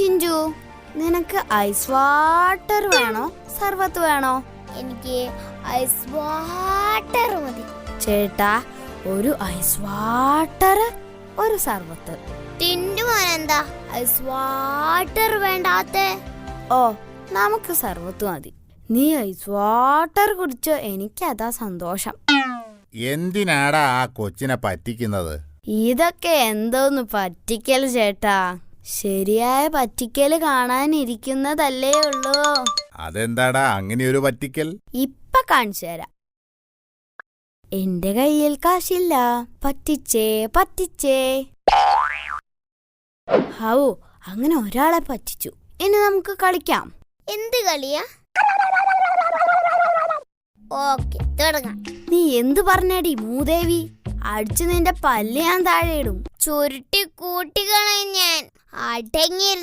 ചിഞ്ചു, നിനക്ക് ice water വേണോ സർബത്ത് വേണോ? എനിക്ക് ഐസ് വാട്ടർ മതി. ചേട്ടാ, ഒരു ഐസ് വാട്ടർ, ഒരു സർബത്ത്. ടിൻഡുമോനെന്താ ഐസ് വാട്ടർ വേണ്ടാത്തെ? ഓ, നമുക്ക് സർബത്ത് മതി. നീ ഐസ് വാട്ടർ കുടിച്ചോ, എനിക്കതാ സന്തോഷം. എന്തിനാടാ ആ കൊച്ചിനെ പറ്റിക്കുന്നത്? ഇതൊക്കെ എന്തോന്ന് പറ്റിക്കൽ ചേട്ടാ. ശരിയായ പറ്റിക്കല് കാണാനിരിക്കുന്നതല്ലേ ഉള്ളൂ. അതെന്താടാ അങ്ങനെയൊരു പറ്റിക്കൽ? ഇപ്പൊ കാണിച്ചു തരാം. എന്റെ കയ്യിൽ കാശില്ല, പറ്റിച്ചേ പറ്റിച്ചേ. ഹൗ, അങ്ങനെ ഒരാളെ പറ്റിച്ചു. ഇനി നമുക്ക് കളിക്കാം. എന്ത് കളിയാ? ഓക്കെ, തുടങ്ങാം. നീ എന്തു പറഞ്ഞടി മൂദേവി? അടിച്ചു നിന്റെ പല്ല് ഞാൻ താഴെ ഇടും. ചുരുട്ടി കൂട്ടിക്കളയും ഞാൻ. അടങ്ങിയിരുന്നു.